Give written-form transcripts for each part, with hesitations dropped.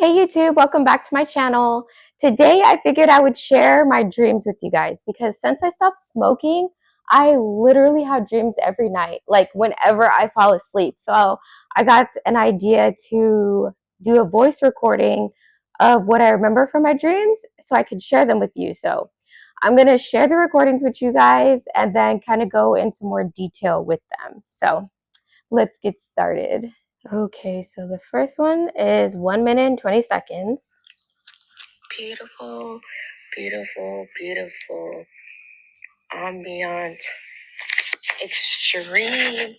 Hey YouTube, welcome back to my channel. Today I figured I would share my dreams with you guys because since I stopped smoking, I literally have dreams every night, like whenever I fall asleep. So I got an idea to do a voice recording of what I remember from my dreams so I could share them with you. So I'm going to share the recordings with you guys and then kind of go into more detail with them. So let's get started. Okay, so the first one is 1 minute and 20 seconds. Beautiful, beautiful, beautiful ambient, extreme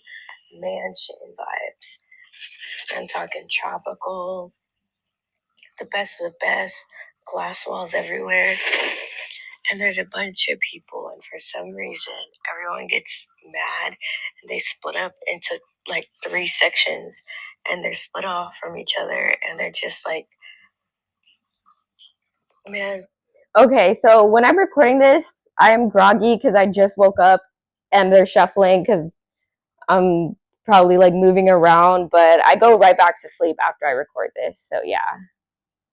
mansion vibes. I'm talking tropical, the best of the best, glass walls everywhere. And there's a bunch of people, and for some reason, everyone gets mad and they split up into like 3 sections and they're split off from each other and they're just like, man. Okay, so when I'm recording this, I am groggy because I just woke up and they're shuffling because I'm probably like moving around, but I go right back to sleep after I record this. So yeah,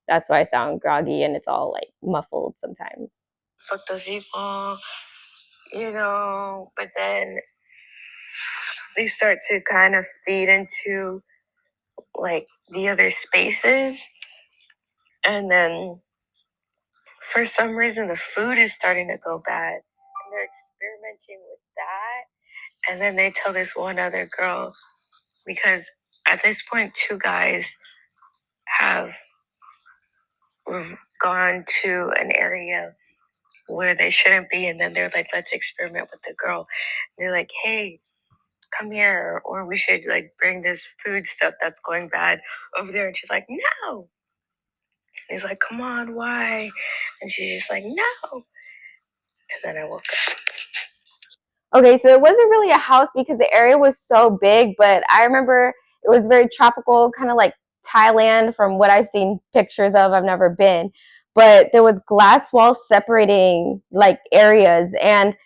that's why I sound groggy and it's all like muffled sometimes. Fuck those people, but then they start to kind of feed into like the other spaces. And then for some reason, the food is starting to go bad. And they're experimenting with that. And then they tell this one other girl, because at this point, 2 guys have gone to an area where they shouldn't be. And then they're like, let's experiment with the girl. And they're like, hey, come here, or we should like bring this food stuff that's going bad over there. And she's like, no. And he's like, come on, why? And she's just like, no. And then I woke up. Okay, so it wasn't really a house because the area was so big, but I remember it was very tropical, kind of like Thailand from what I've seen pictures of. I've never been, but there was glass walls separating like areas, and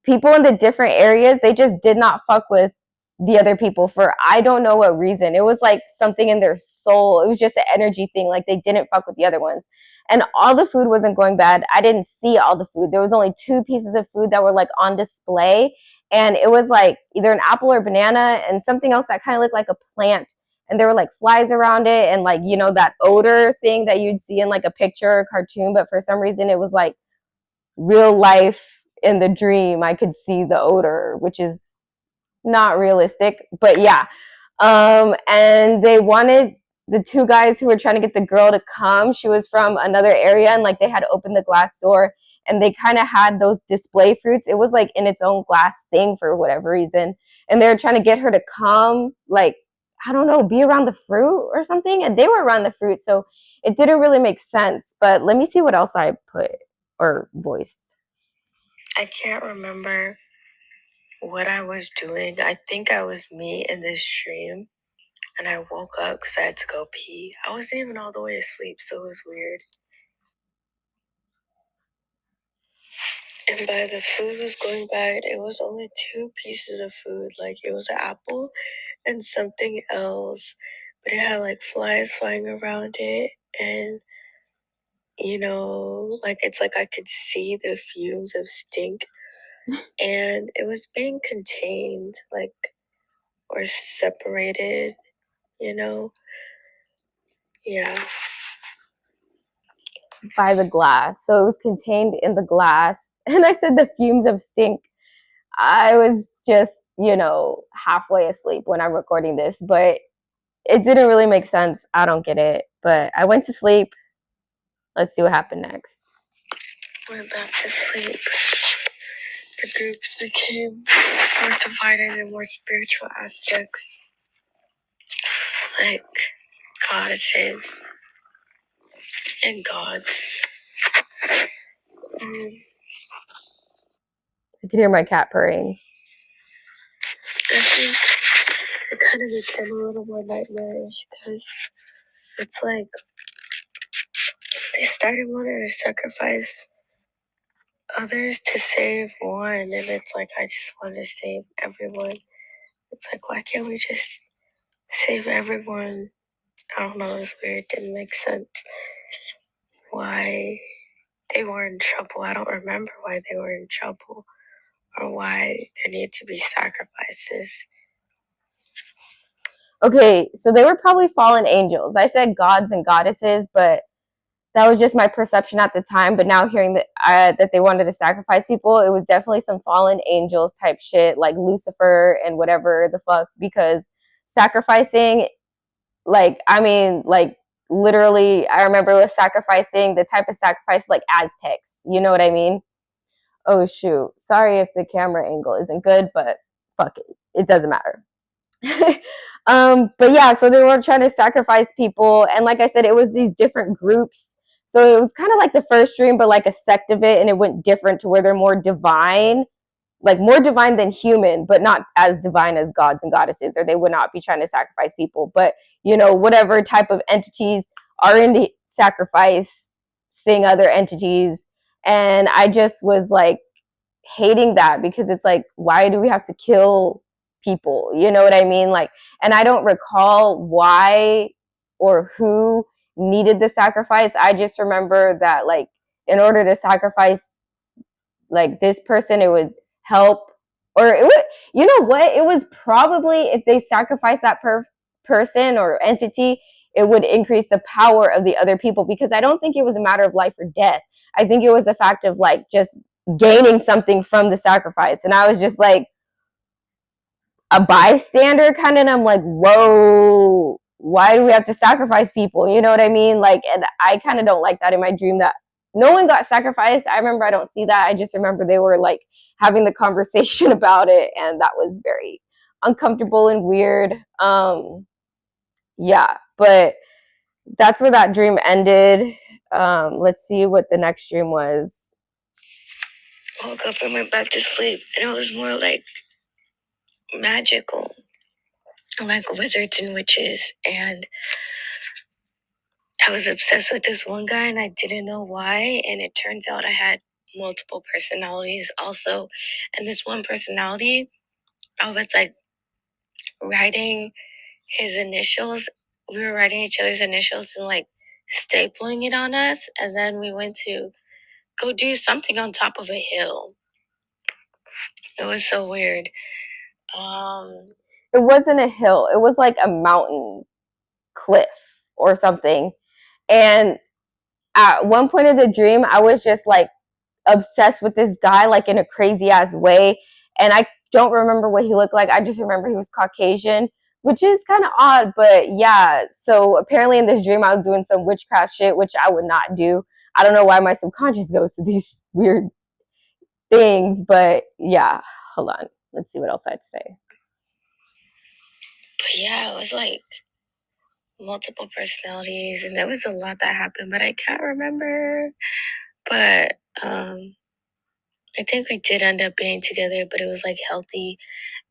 people in the different areas, they just did not fuck with the other people for I don't know what reason. It was like something in their soul. It was just an energy thing. Like they didn't fuck with the other ones. And all the food wasn't going bad. I didn't see all the food. There was only 2 pieces of food that were like on display. And it was like either an apple or banana and something else that kind of looked like a plant. And there were like flies around it and like, that odor thing that you'd see in like a picture or cartoon. But for some reason, it was like real life. In the dream I could see the odor, which is not realistic, but yeah. And they wanted the 2 guys who were trying to get the girl to come. She was from another area and like they had opened the glass door and they kind of had those display fruits. It was like in its own glass thing for whatever reason, and they were trying to get her to come, like I don't know, be around the fruit or something, and they were around the fruit, so it didn't really make sense. But let me see what else I put or voiced. I can't remember what I was doing. I think I was me in this dream. And I woke up because I had to go pee. I wasn't even all the way asleep, so it was weird. And by the food was going bad, it was only 2 pieces of food. Like it was an apple and something else. But it had like flies flying around it. And, like it's like I could see the fumes of stink. And it was being contained, like, or separated, you know? Yeah. By the glass. So it was contained in the glass. And I said the fumes of stink. I was just, halfway asleep when I'm recording this, but it didn't really make sense. I don't get it. But I went to sleep. Let's see what happened next. Went back to sleep. The groups became more divided in more spiritual aspects, like goddesses and gods. I could hear my cat purring. I think it kind of became a little more nightmarish because it's like they started wanting to sacrifice others to save one, and it's like I just want to save everyone. It's like, why can't we just save everyone? I don't know, it was weird. It didn't make sense why they were in trouble. I don't remember why they were in trouble or why there need to be sacrifices. Okay, so they were probably fallen angels. I said gods and goddesses, but that was just my perception at the time. But now hearing that they wanted to sacrifice people, it was definitely some fallen angels type shit, like Lucifer and whatever the fuck. Because sacrificing, like, I mean, like, literally, I remember it was sacrificing the type of sacrifice like Aztecs. You know what I mean? Oh shoot! Sorry if the camera angle isn't good, but fuck it, it doesn't matter. But yeah, so they were trying to sacrifice people, and like I said, it was these different groups. So it was kind of like the first dream, but like a sect of it, and it went different to where they're more divine, like more divine than human, but not as divine as gods and goddesses, or they would not be trying to sacrifice people. But you know, whatever type of entities are into sacrifice, seeing other entities, and I just was like hating that because it's like, why do we have to kill people? You know what I mean? Like, and I don't recall why or who needed the sacrifice. I just remember that, like, in order to sacrifice like this person, it would help, or it would, you know what? It was probably if they sacrifice that person or entity, it would increase the power of the other people, because I don't think it was a matter of life or death. I think it was a fact of like just gaining something from the sacrifice. And I was just like a bystander kind of, and I'm like, whoa, why do we have to sacrifice people? You know what I mean? Like, and I kind of don't like that in my dream that no one got sacrificed. I remember I don't see that. I just remember they were like having the conversation about it, and that was very uncomfortable and weird. Yeah, but that's where that dream ended. Let's see what the next dream was. Woke up and went back to sleep, and it was more like magical, like wizards and witches. And I was obsessed with this one guy, and I didn't know why. And it turns out I had multiple personalities also. And this one personality, I was like writing his initials. We were writing each other's initials and like stapling it on us. And then we went to go do something on top of a hill. It was so weird. It wasn't a hill, it was like a mountain cliff or something. And at one point of the dream, I was just like obsessed with this guy, like in a crazy ass way. And I don't remember what he looked like. I just remember he was Caucasian, which is kind of odd. But yeah, so apparently in this dream, I was doing some witchcraft shit, which I would not do. I don't know why my subconscious goes to these weird things, but yeah, hold on. Let's see what else I had to say. But yeah, it was like multiple personalities, and there was a lot that happened, but I can't remember. But I think we did end up being together, but it was like healthy.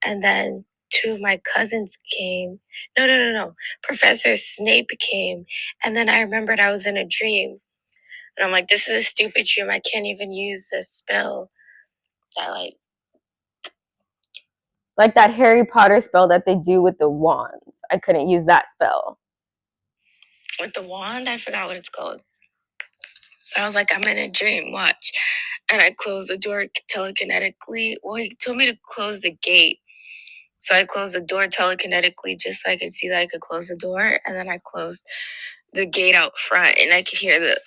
And then two of my cousins came. No. Professor Snape came. And then I remembered I was in a dream. And I'm like, this is a stupid dream. I can't even use this spell that Like that Harry Potter spell that they do with the wands. I couldn't use that spell. with the wand. I forgot what it's called. But I was like, I'm in a dream. Watch. And I closed the door telekinetically. Well, he told me to close the gate. So I closed the door telekinetically just so I could see that I could close the door. And then I closed the gate out front and I could hear the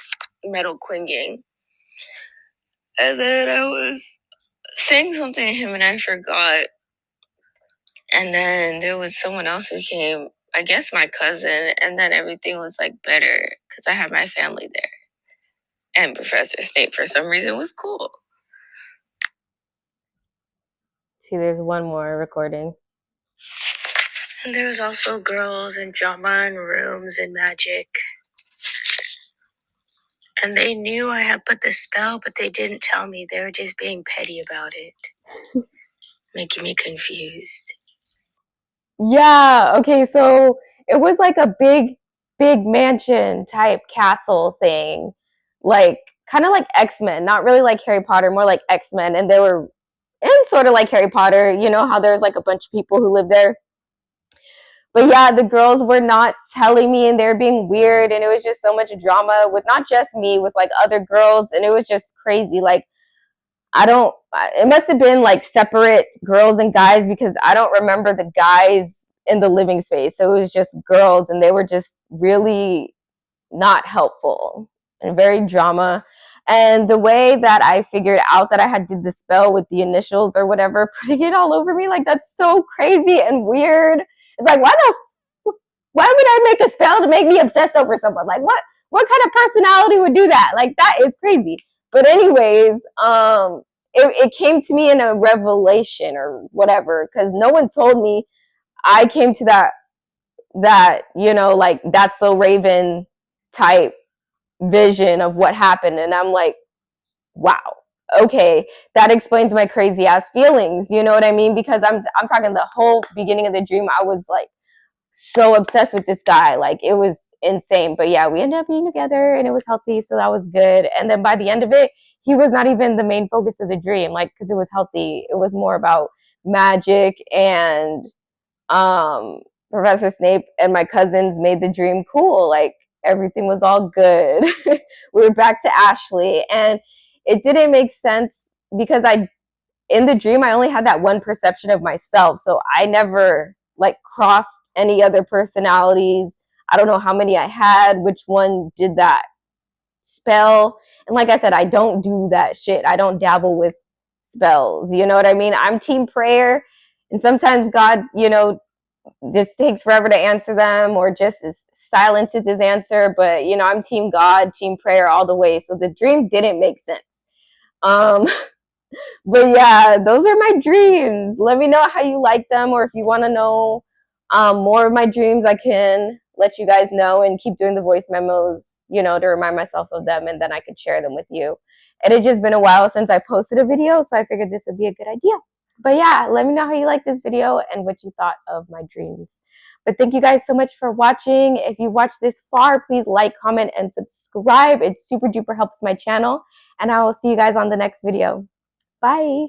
metal clinging. And then I was saying something to him and I forgot. And then there was someone else who came, I guess my cousin. And then everything was like better because I had my family there. And Professor Snape, for some reason, was cool. See, there's one more recording. And there was also girls and drama and rooms and magic. And they knew I had put the spell, but they didn't tell me. They were just being petty about it, making me confused. Yeah, okay, so it was like a big mansion type castle thing. Like kind of like X-Men, not really like Harry Potter, more like X-Men. And they were in sort of like Harry Potter, you know how there's like a bunch of people who live there. But yeah, the girls were not telling me and they were being weird. And it was just so much drama with not just me, with like other girls. And it was just crazy. Like, I don't, it must have been like separate girls and guys because I don't remember the guys in the living space. So it was just girls and they were just really not helpful and very drama. And the way that I figured out that I had did the spell with the initials or whatever, putting it all over me, like that's so crazy and weird. It's like, why would I make a spell to make me obsessed over someone? Like what kind of personality would do that? Like that is crazy. But anyways, it came to me in a revelation or whatever, because no one told me. I came to that, you know, like that's so Raven type vision of what happened. And I'm like, wow, okay, that explains my crazy ass feelings. You know what I mean? Because I'm talking the whole beginning of the dream, I was like so obsessed with this guy. Like it was insane. But yeah, we ended up being together and it was healthy. So that was good. And then by the end of it, he was not even the main focus of the dream, like, because it was healthy. It was more about magic and um Professor Snape and my cousins made the dream cool. Like everything was all good. We were back to Ashley, and it didn't make sense because I in the dream I only had that one perception of myself, so I never like crossed any other personalities. I don't know how many I had, which one did that spell. And like I said, I don't do that shit. I don't dabble with spells. You know what I mean? I'm team prayer. And sometimes God, you know, just takes forever to answer them or just is silent is his answer. But, you know, I'm team God, team prayer all the way. So the dream didn't make sense. Um, but yeah, those are my dreams. Let me know how you like them, or if you want to know more of my dreams, I can let you guys know and keep doing the voice memos, you know, to remind myself of them, and then I could share them with you. It had just been a while since I posted a video, so I figured this would be a good idea. But yeah, let me know how you like this video and what you thought of my dreams. But thank you guys so much for watching. If you watched this far, please like, comment, and subscribe. It super duper helps my channel. And I will see you guys on the next video. Bye.